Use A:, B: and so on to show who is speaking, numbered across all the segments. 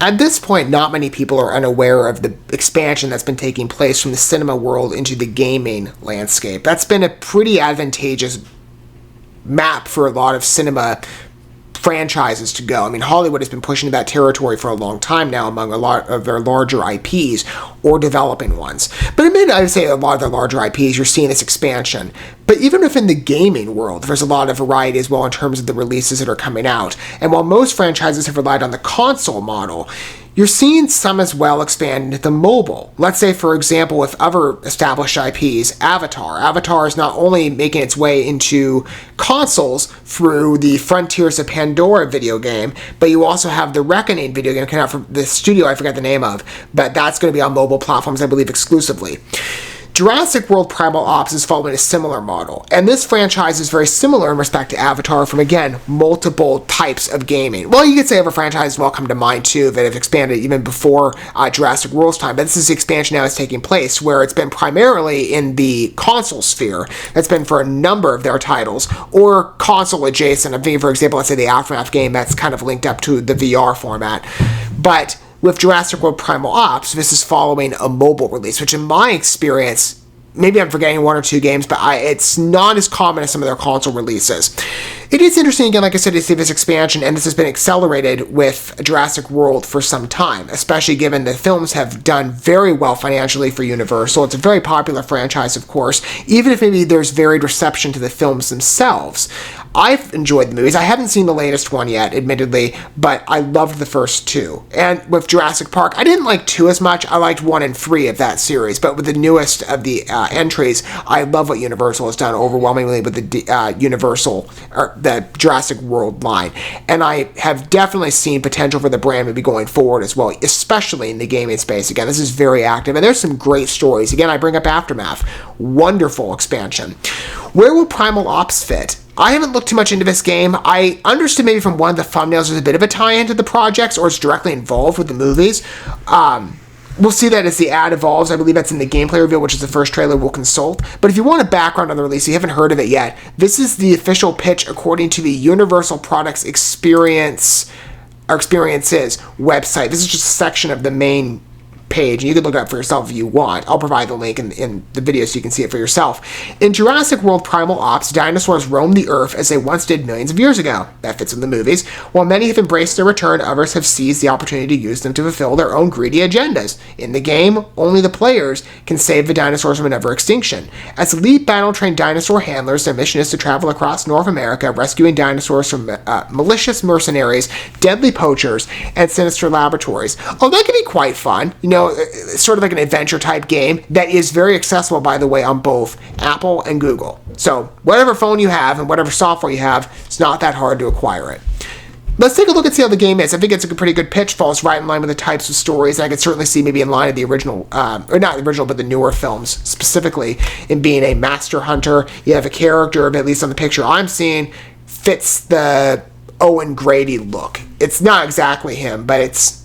A: At this point, not many people are unaware of the expansion that's been taking place from the cinema world into the gaming landscape. That's been a pretty advantageous map for a lot of cinema franchises to go. I mean, Hollywood has been pushing that territory for a long time now among a lot of their larger IPs or developing ones. But I would say a lot of the larger IPs, you're seeing this expansion. But even within the gaming world, there's a lot of variety as well in terms of the releases that are coming out. And while most franchises have relied on the console model, you're seeing some as well expand into the mobile. Let's say, for example, with other established IPs, Avatar. Avatar is not only making its way into consoles through the Frontiers of Pandora video game, but you also have the Reckoning video game coming out from the studio I forget the name of, but that's going to be on mobile platforms, I believe, exclusively. Jurassic World Primal Ops is following a similar model, and this franchise is very similar in respect to Avatar from, again, multiple types of gaming. Well, you could say other franchises will come to mind, too, that have expanded even before Jurassic World's time, but this is the expansion now that's taking place, where it's been primarily in the console sphere. That's been for a number of their titles, or console adjacent. I mean, for example, let's say the Aftermath game that's kind of linked up to the VR format. But with Jurassic World Primal Ops, this is following a mobile release, which in my experience, maybe I'm forgetting one or two games, but it's not as common as some of their console releases. It is interesting, again, like I said, to see this expansion, and this has been accelerated with Jurassic World for some time, especially given the films have done very well financially for Universal. It's a very popular franchise, of course, even if maybe there's varied reception to the films themselves. I've enjoyed the movies. I haven't seen the latest one yet, admittedly, but I loved the first two. And with Jurassic Park, I didn't like 2 as much. I liked 1 and 3 of that series, but with the newest of the entries, I love what Universal has done overwhelmingly with the Universal, or the Jurassic World line. And I have definitely seen potential for the brand maybe going forward as well, especially in the gaming space. Again, this is very active, and there's some great stories. Again, I bring up Aftermath. Wonderful expansion. Where will Primal Ops fit? I haven't looked too much into this game. I understood maybe from one of the thumbnails there's a bit of a tie-in to the projects, or it's directly involved with the movies. We'll see that as the ad evolves. I believe that's in the gameplay reveal, which is the first trailer we'll consult. But if you want a background on the release, if you haven't heard of it yet, this is the official pitch according to the Universal Products Experiences website. This is just a section of the main page, and you can look it up for yourself if you want. I'll provide the link in the video so you can see it for yourself. In Jurassic World Primal Ops, dinosaurs roam the Earth as they once did millions of years ago. That fits in the movies. While many have embraced their return, others have seized the opportunity to use them to fulfill their own greedy agendas. In the game, only the players can save the dinosaurs from another extinction. As elite battle-trained dinosaur handlers, their mission is to travel across North America, rescuing dinosaurs from malicious mercenaries, deadly poachers, and sinister laboratories. Oh, that could be quite fun. Sort of like an adventure type game that is very accessible, by the way, on both Apple and Google. So whatever phone you have and whatever software you have, it's not that hard to acquire it. Let's take a look and see how the game is. I think it's a pretty good pitch, falls right in line with the types of stories, and I could certainly see maybe in line of the original, or not the original, but the newer films, specifically in being a master hunter. You have a character, at least on the picture I'm seeing, fits the Owen Grady look. It's not exactly him, but it's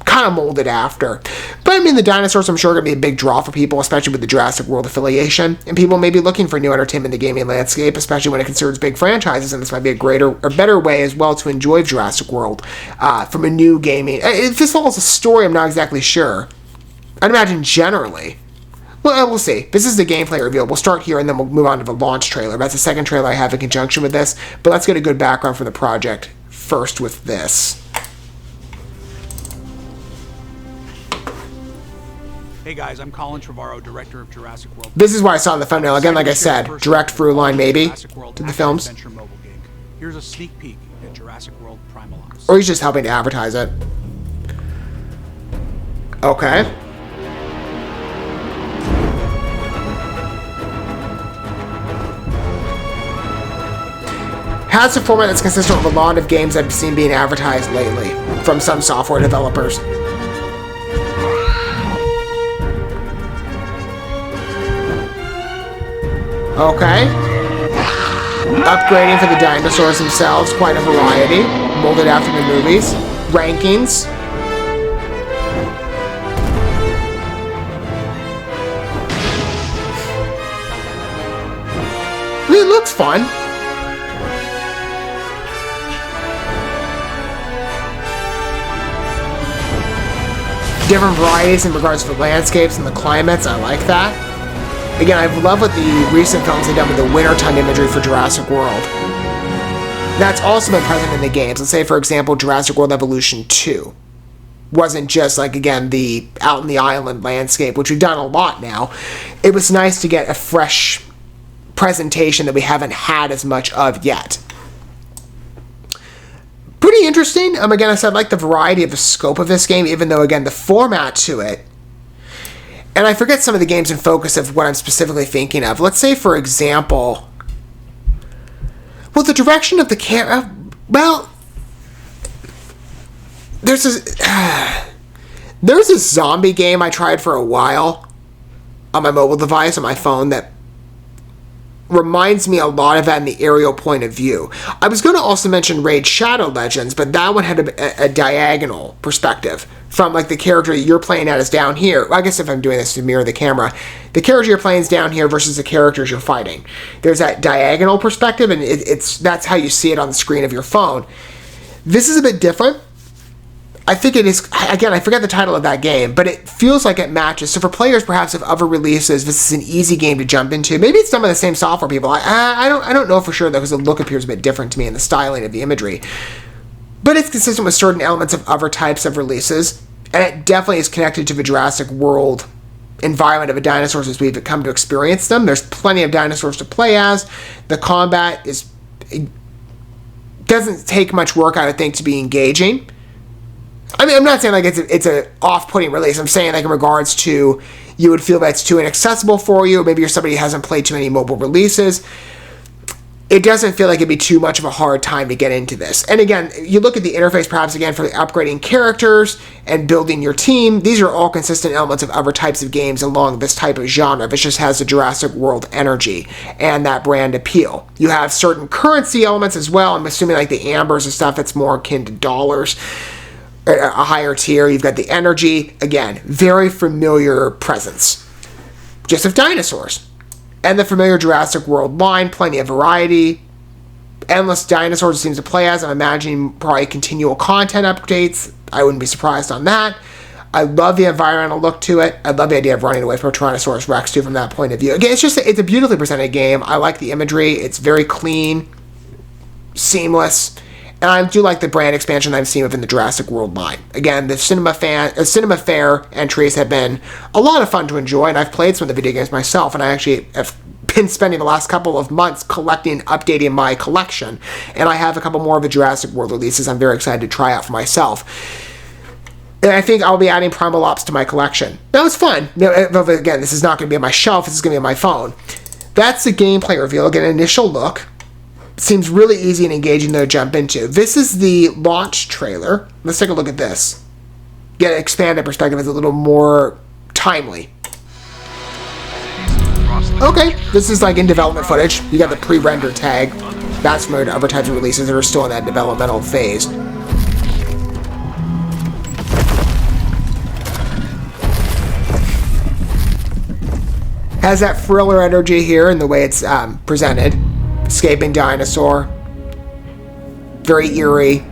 A: kind of molded after. But I mean, the dinosaurs I'm sure are going to be a big draw for people, especially with the Jurassic World affiliation, and people may be looking for new entertainment in the gaming landscape, especially when it concerns big franchises, and this might be a better way as well to enjoy Jurassic World from a new gaming. If this follows a story, I'm not exactly sure. I'd imagine generally. Well, we'll see. This is the gameplay reveal. We'll start here and then we'll move on to the launch trailer. That's the second trailer I have in conjunction with this, but let's get a good background for the project first with this.
B: Hey guys, I'm Colin Trevorrow, director of Jurassic World.
A: This is what I saw in the thumbnail. Again, like I said, direct through line maybe to the films.
B: Mobile game. Here's a sneak peek at Jurassic World Primal Ops.
A: Or he's just helping to advertise it. Okay. Has a format that's consistent with a lot of games I've seen being advertised lately from some software developers. Okay. Upgrading for the dinosaurs themselves, quite a variety. Molded after the movies. Rankings. It looks fun. different varieties in regards to the landscapes and the climates. I like that. Again, I love what the recent films have done with the wintertime imagery for Jurassic World. That's also been present in the games. Let's say, for example, Jurassic World Evolution 2 wasn't just like, again, the out in the island landscape, which we've done a lot now. It was nice to get a fresh presentation that we haven't had as much of yet. Pretty interesting. Again, I said I like the variety of the scope of this game, even though, again, the format to it. And I forget some of the games in focus of what I'm specifically thinking of. Let's say, for example, well, the direction of the camera, well, there's a zombie game I tried for a while on my mobile device, on my phone, that reminds me a lot of that in the aerial point of view. I was going to also mention Raid Shadow Legends, but that one had a diagonal perspective from like the character you're playing at is down here. Well, I guess if I'm doing this to mirror the camera, the character you're playing is down here versus the characters you're fighting. There's that diagonal perspective, and that's how you see it on the screen of your phone. This is a bit different. I think it is, again, I forget the title of that game, but it feels like it matches. So for players, perhaps, of other releases, this is an easy game to jump into. Maybe it's done by the same software people. I don't know for sure, though, because the look appears a bit different to me and the styling of the imagery. But it's consistent with certain elements of other types of releases, and it definitely is connected to the Jurassic World environment of the dinosaurs as we've come to experience them. There's plenty of dinosaurs to play as. The combat doesn't take much work, I would think, to be engaging. I mean, I'm not saying like it's a off-putting release. I'm saying like in regards to you would feel that's too inaccessible for you. Maybe you're somebody who hasn't played too many mobile releases. It doesn't feel like it'd be too much of a hard time to get into this. And again, you look at the interface perhaps again for upgrading characters and building your team. These are all consistent elements of other types of games along this type of genre. This just has the Jurassic World energy and that brand appeal. You have certain currency elements as well. I'm assuming like the ambers and stuff that's more akin to dollars. A higher tier. You've got the energy. Again, very familiar presence. Just of dinosaurs. And the familiar Jurassic World line. Plenty of variety. Endless dinosaurs it seems to play as. I'm imagining probably continual content updates. I wouldn't be surprised on that. I love the environmental look to it. I love the idea of running away from a Tyrannosaurus Rex too from that point of view. Again, it's a beautifully presented game. I like the imagery. It's very clean. Seamless. And I do like the brand expansion that I've seen within the Jurassic World line. Again, the Cinema Fair entries have been a lot of fun to enjoy, and I've played some of the video games myself, and I actually have been spending the last couple of months updating my collection, and I have a couple more of the Jurassic World releases I'm very excited to try out for myself. And I think I'll be adding Primal Ops to my collection. That was fun. Again, this is not going to be on my shelf, this is going to be on my phone. That's the gameplay reveal. Again, an initial look. Seems really easy and engaging to jump into. This is the launch trailer. Let's take a look at this. Get an expanded perspective. It's a little more timely. Okay, this is like in development footage. You got the pre-render tag. That's familiar to other types of releases that are still in that developmental phase. Has that thriller energy here in the way it's presented. Escaping dinosaur. Very eerie.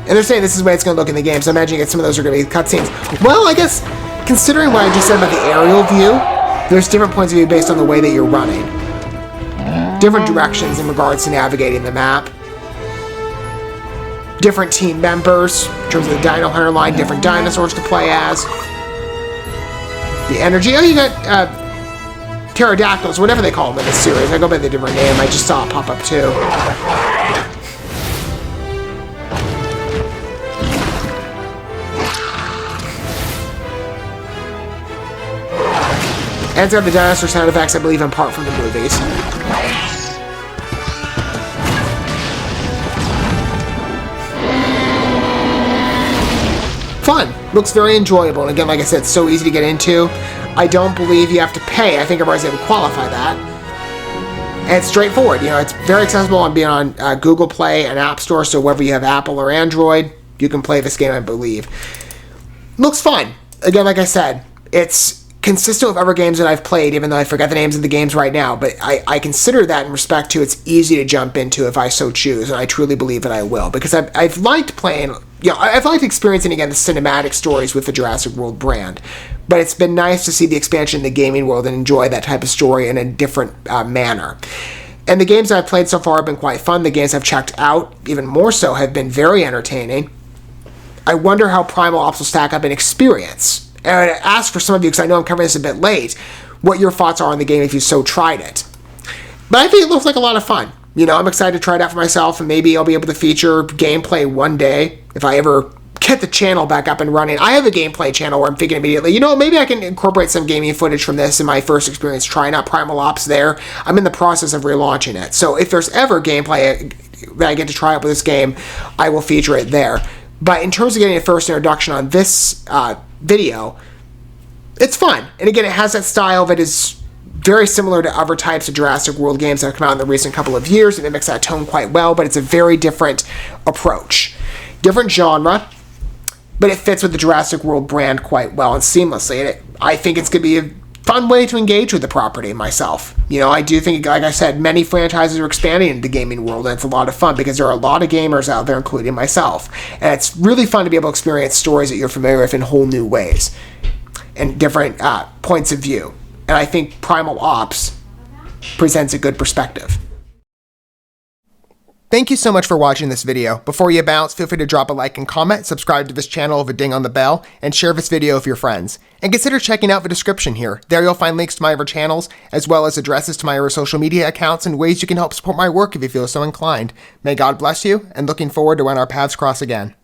A: And they're saying this is the way it's going to look in the game, so I'm imagining some of those are going to be cutscenes. Well, I guess, considering what I just said about the aerial view, there's different points of view based on the way that you're running. Different directions in regards to navigating the map. Different team members, in terms of the Dino Hunter line, different dinosaurs to play as. The energy. Oh, you got pterodactyls, whatever they call them in this series. I go by the different name. I just saw it pop up too. And it's got the dinosaur sound effects, I believe, in part from the movies. Fun. Looks very enjoyable. And again, like I said, it's so easy to get into. I don't believe you have to pay. I think everybody's able to qualify that. And it's straightforward. You know, it's very accessible on being on Google Play and App Store, so whether you have Apple or Android, you can play this game, I believe. Looks fun. Again, like I said, it's consistent with other games that I've played, even though I forget the names of the games right now, but I consider that in respect to it's easy to jump into if I so choose, and I truly believe that I will, because I've liked playing, I've liked experiencing, again, the cinematic stories with the Jurassic World brand, but it's been nice to see the expansion in the gaming world and enjoy that type of story in a different manner. And the games I've played so far have been quite fun. The games I've checked out, even more so, have been very entertaining. I wonder how Primal Ops will stack up in experience. And I ask for some of you, because I know I'm covering this a bit late, what your thoughts are on the game if you so tried it. But I think it looks like a lot of fun. I'm excited to try it out for myself, and maybe I'll be able to feature gameplay one day if I ever get the channel back up and running. I have a gameplay channel where I'm thinking immediately, maybe I can incorporate some gaming footage from this in my first experience trying out Primal Ops there. I'm in the process of relaunching it. So if there's ever gameplay that I get to try out with this game, I will feature it there. But in terms of getting a first introduction on this video, it's fun. And again, it has that style that is very similar to other types of Jurassic World games that have come out in the recent couple of years. It mimics that tone quite well, but it's a very different approach. Different genre, but it fits with the Jurassic World brand quite well and seamlessly. And I think it's going to be a fun way to engage with the property myself. I do think, like I said, many franchises are expanding into the gaming world, and it's a lot of fun because there are a lot of gamers out there, including myself. And it's really fun to be able to experience stories that you're familiar with in whole new ways and different points of view. And I think Primal Ops presents a good perspective. Thank you so much for watching this video. Before you bounce, feel free to drop a like and comment, subscribe to this channel with a ding on the bell, and share this video with your friends. And consider checking out the description here. There you'll find links to my other channels, as well as addresses to my other social media accounts and ways you can help support my work if you feel so inclined. May God bless you, and looking forward to when our paths cross again.